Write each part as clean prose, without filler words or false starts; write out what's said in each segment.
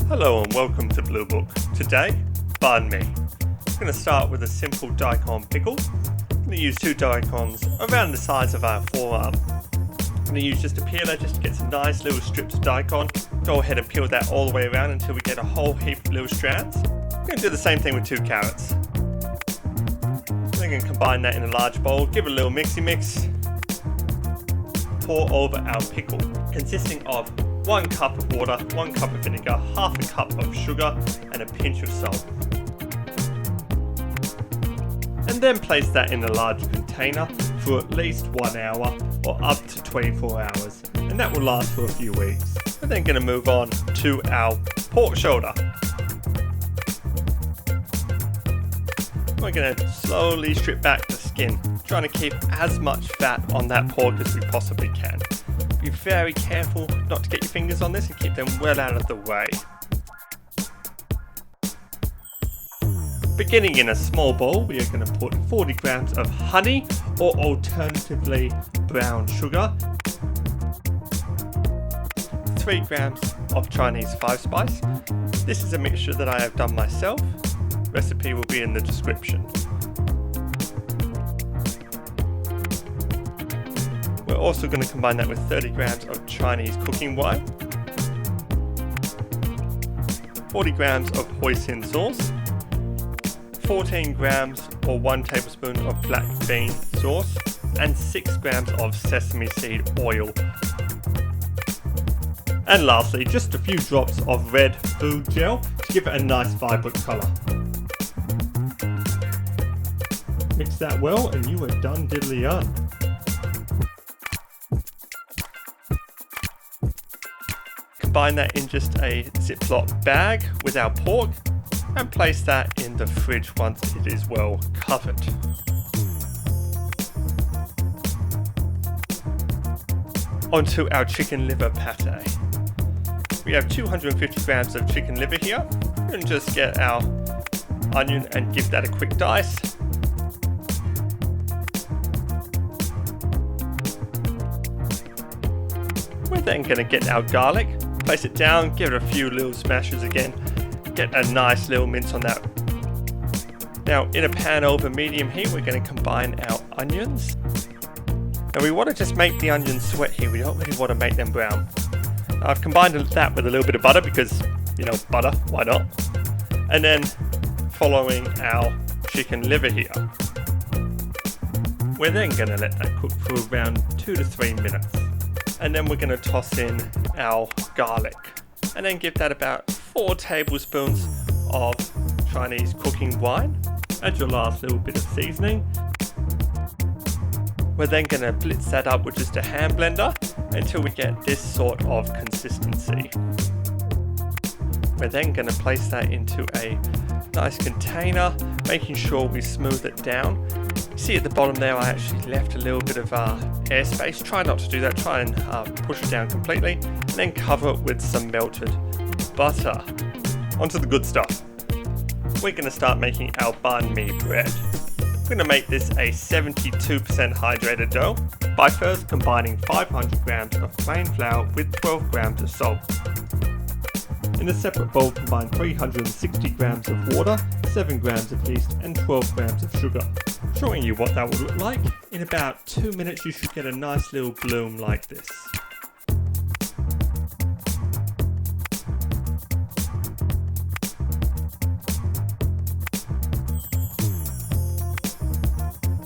Hello and welcome to Blue Book. Today, Banh Mi. I'm going to start with a simple Daikon pickle. I'm going to use 2 daikons around the size of our forearm. I'm going to use just a peeler just to get some nice little strips of daikon. Go ahead and peel that all the way around until we get a whole heap of little strands. I'm going to do the same thing with 2 carrots. Then going to combine that in a large bowl, give it a little mixy mix. Pour over our pickle, consisting of 1 cup of water, 1 cup of vinegar, half a cup of sugar, and a pinch of salt. And then place that in a large container for at least 1 hour or up to 24 hours. And that will last for a few weeks. We're then going to move on to our pork shoulder. We're going to slowly strip back the skin, trying to keep as much fat on that pork as we possibly can. Be very careful not to get your fingers on this and keep them well out of the way. Beginning in a small bowl, we are going to put 40 grams of honey or alternatively brown sugar, 3 grams of Chinese 5-spice. This is a mixture that I have done myself. Recipe will be in the description. We're also going to combine that with 30 grams of Chinese cooking wine, 40 grams of Hoisin sauce, 14 grams or 1 tablespoon of black bean sauce, and 6 grams of sesame seed oil. And lastly, just a few drops of red food gel to give it a nice vibrant colour. Mix that well and you are done diddly-un. Combine that in just a Ziploc bag with our pork and place that in the fridge once it is well covered. Onto our chicken liver pate. We have 250 grams of chicken liver here, and just get our onion and give that a quick dice. We're then going to get our garlic, place it down, give it a few little smashes again, get a nice little mince on that. Now in a pan over medium heat, we're going to combine our onions. Now we want to just make the onions sweat here, we don't really want to make them brown. Now, I've combined that with a little bit of butter because, butter, why not? And then following our chicken liver here. We're then going to let that cook for around 2 to 3 minutes. And then we're going to toss in our garlic and then give that about 4 tablespoons of Chinese cooking wine as your last little bit of seasoning. We're then going to blitz that up with just a hand blender until we get this sort of consistency. We're then going to place that into a nice container, making sure we smooth it down. See at the bottom there, I actually left a little bit of airspace. Try not to do that, try and push it down completely, and then cover it with some melted butter. Onto the good stuff. We're going to start making our banh mi bread. We're going to make this a 72% hydrated dough by first combining 500 grams of plain flour with 12 grams of salt. In a separate bowl, combine 360 grams of water, 7 grams of yeast and 12 grams of sugar. Showing you what that will look like. In about 2 minutes you should get a nice little bloom like this.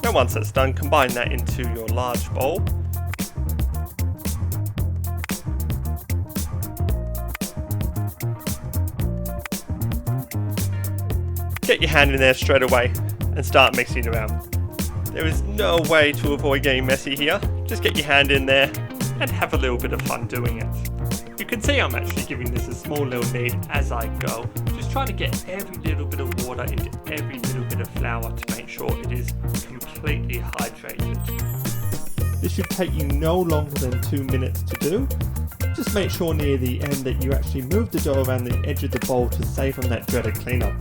Now once that's done, combine that into your large bowl. Get your hand in there straight away and start mixing around. There is no way to avoid getting messy here. Just get your hand in there and have a little bit of fun doing it. You can see I'm actually giving this a small little knead as I go. Just trying to get every little bit of water into every little bit of flour to make sure it is completely hydrated. This should take you no longer than 2 minutes to do. Just make sure near the end that you actually move the dough around the edge of the bowl to save on that dreaded cleanup.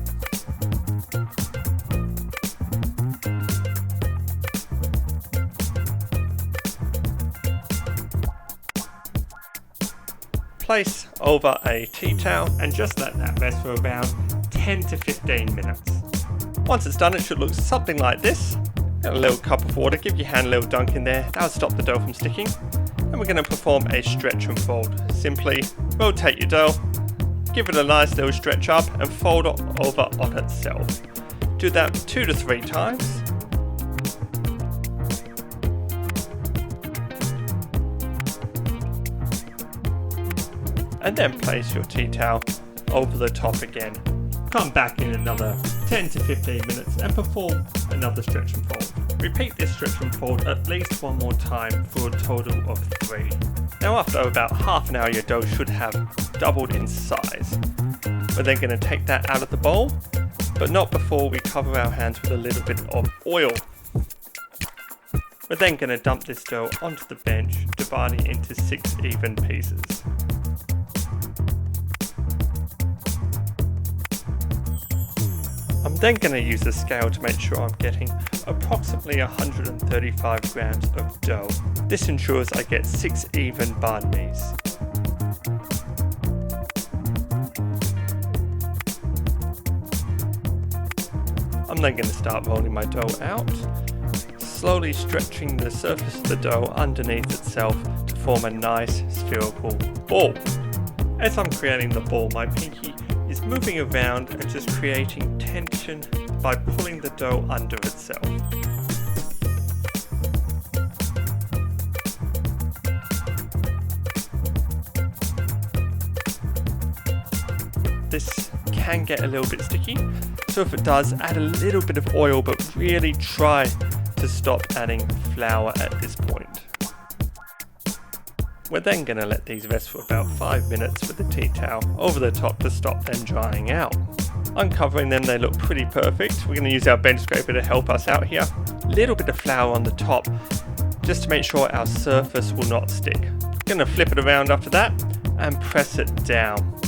place over a tea towel and just let that rest for around 10 to 15 minutes. Once it's done, it should look something like this. Get a little cup of water, give your hand a little dunk in there, that'll stop the dough from sticking. And we're going to perform a stretch and fold. Simply rotate your dough, give it a nice little stretch up and fold it over on itself. Do that 2 to 3 times. And then place your tea towel over the top again. Come back in another 10 to 15 minutes and perform another stretch and fold. Repeat this stretch and fold at least one more time for a total of 3. Now after about half an hour your dough should have doubled in size. We're then going to take that out of the bowl, but not before we cover our hands with a little bit of oil. We're then going to dump this dough onto the bench, dividing it into 6 even pieces. I'm then going to use a scale to make sure I'm getting approximately 135 grams of dough. This ensures I get 6 even banh mis. I'm then going to start rolling my dough out, slowly stretching the surface of the dough underneath itself to form a nice spherical ball. As I'm creating the ball, my pinky is moving around and just creating tension by pulling the dough under itself. This can get a little bit sticky, so if it does, add a little bit of oil, but really try to stop adding flour at this point. We're then going to let these rest for about 5 minutes with the tea towel over the top to stop them drying out. Uncovering them, they look pretty perfect. We're going to use our bench scraper to help us out here. A little bit of flour on the top just to make sure our surface will not stick. Going to flip it around after that and press it down.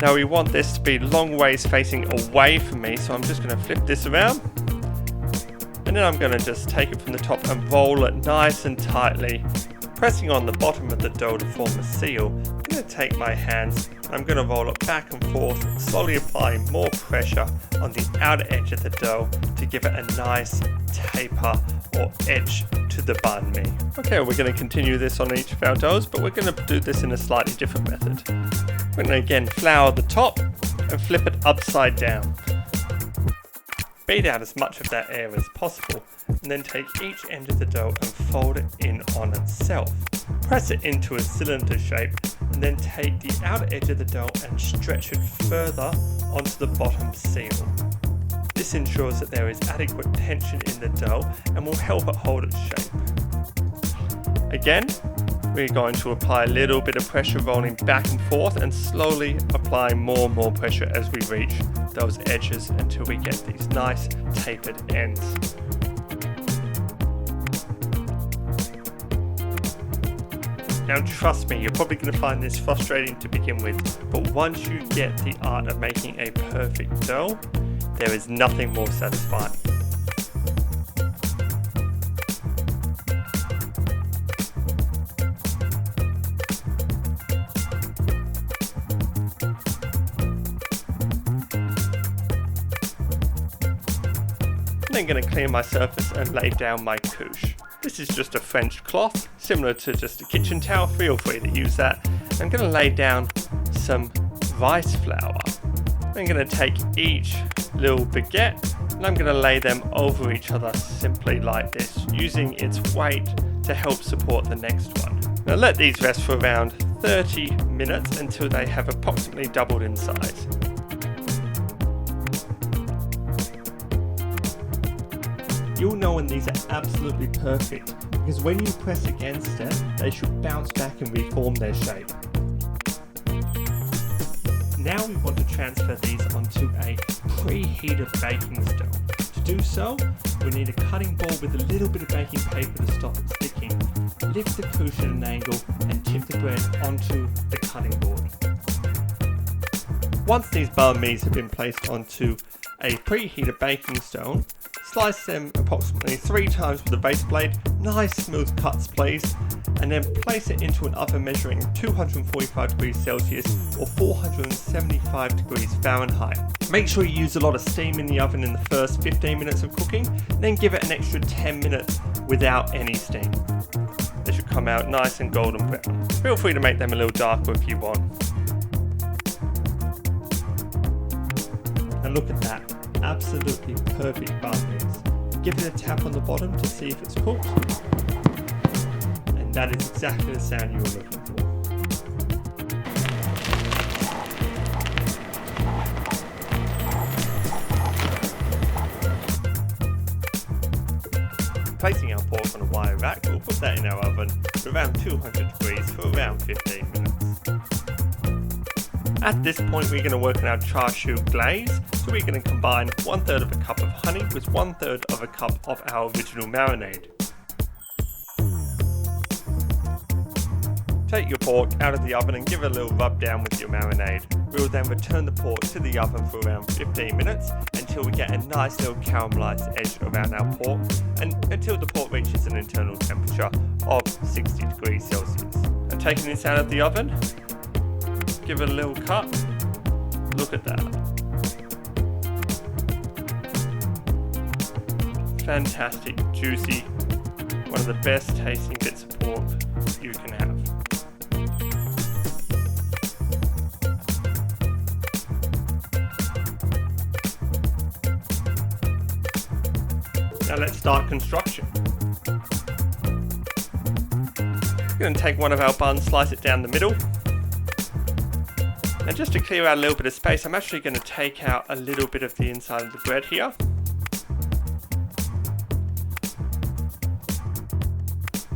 Now we want this to be long ways facing away from me, so I'm just going to flip this around. And then I'm going to just take it from the top and roll it nice and tightly, pressing on the bottom of the dough to form a seal. I'm going to take my hands and I'm going to roll it back and forth, slowly applying more pressure on the outer edge of the dough to give it a nice taper or edge to the banh mi. Okay, we're going to continue this on each of our doughs, but we're going to do this in a slightly different method. We're going to again flour the top and flip it upside down. Beat out as much of that air as possible, and then take each end of the dough and fold it in on itself. Press it into a cylinder shape, and then take the outer edge of the dough and stretch it further onto the bottom seal. This ensures that there is adequate tension in the dough and will help it hold its shape. Again, we're going to apply a little bit of pressure, rolling back and forth and slowly applying more and more pressure as we reach those edges until we get these nice tapered ends. Now trust me, you're probably going to find this frustrating to begin with, but once you get the art of making a perfect dough, there is nothing more satisfying. I'm then going to clean my surface and lay down my couche. This is just a French cloth, similar to just a kitchen towel. Feel free to use that. I'm going to lay down some rice flour. I'm going to take each little baguette and I'm going to lay them over each other simply like this, using its weight to help support the next one. Now let these rest for around 30 minutes until they have approximately doubled in size. You'll know when these are absolutely perfect, because when you press against it, they should bounce back and reform their shape. Now we want to transfer these onto a preheated baking stone. To do so, we need a cutting board with a little bit of baking paper to stop it sticking. Lift the couche at an angle and tip the bread onto the cutting board. Once these banh mis have been placed onto a preheated baking stone, Slice them approximately 3 times with a razor blade, nice smooth cuts please, and then place it into an oven measuring 245 degrees Celsius or 475 degrees Fahrenheit. Make sure you use a lot of steam in the oven in the first 15 minutes of cooking, then give it an extra 10 minutes without any steam. They should come out nice and golden brown. Feel free to make them a little darker if you want. And look at that, absolutely perfect banh mis. Give it a tap on the bottom to see if it's cooked. And that is exactly the sound you were looking for. Placing our pork on a wire rack, we'll put that in our oven for around 200 degrees for around 15 minutes. At this point we're going to work on our char siu glaze, so we're going to combine 1/3 of a cup of honey with 1/3 of a cup of our original marinade. Take your pork out of the oven and give it a little rub down with your marinade. We will then return the pork to the oven for around 15 minutes until we get a nice little caramelized edge around our pork and until the pork reaches an internal temperature of 60 degrees Celsius. And taking this out of the oven, give it a little cut. Look at that. Fantastic, juicy, one of the best tasting bits of pork you can have. Now let's start construction. We're going to take one of our buns, slice it down the middle. And just to clear out a little bit of space, I'm actually going to take out a little bit of the inside of the bread here.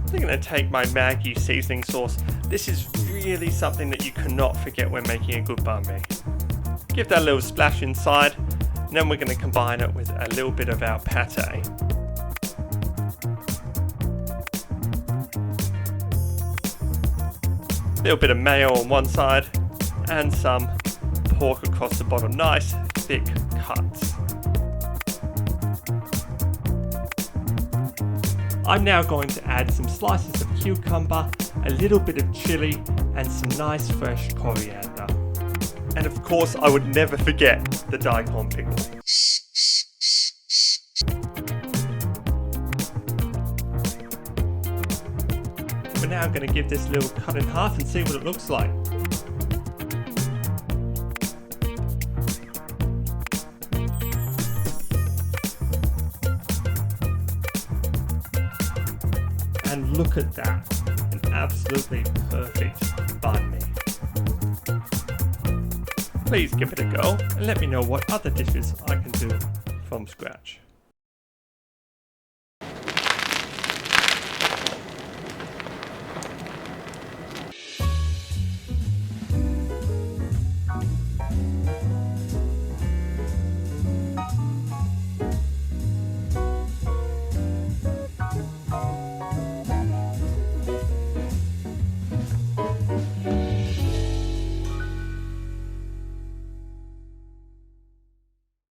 I'm going to take my Maggi seasoning sauce. This is really something that you cannot forget when making a good banh mi. Give that a little splash inside, and then we're going to combine it with a little bit of our pate. A little bit of mayo on one side, and some pork across the bottom. Nice thick cuts. I'm now going to add some slices of cucumber, a little bit of chili, and some nice fresh coriander. And of course, I would never forget the Daikon Pickle. We're now going to give this a little cut in half and see what it looks like. And look at that, an absolutely perfect banh mi. Please give it a go and let me know what other dishes I can do from scratch.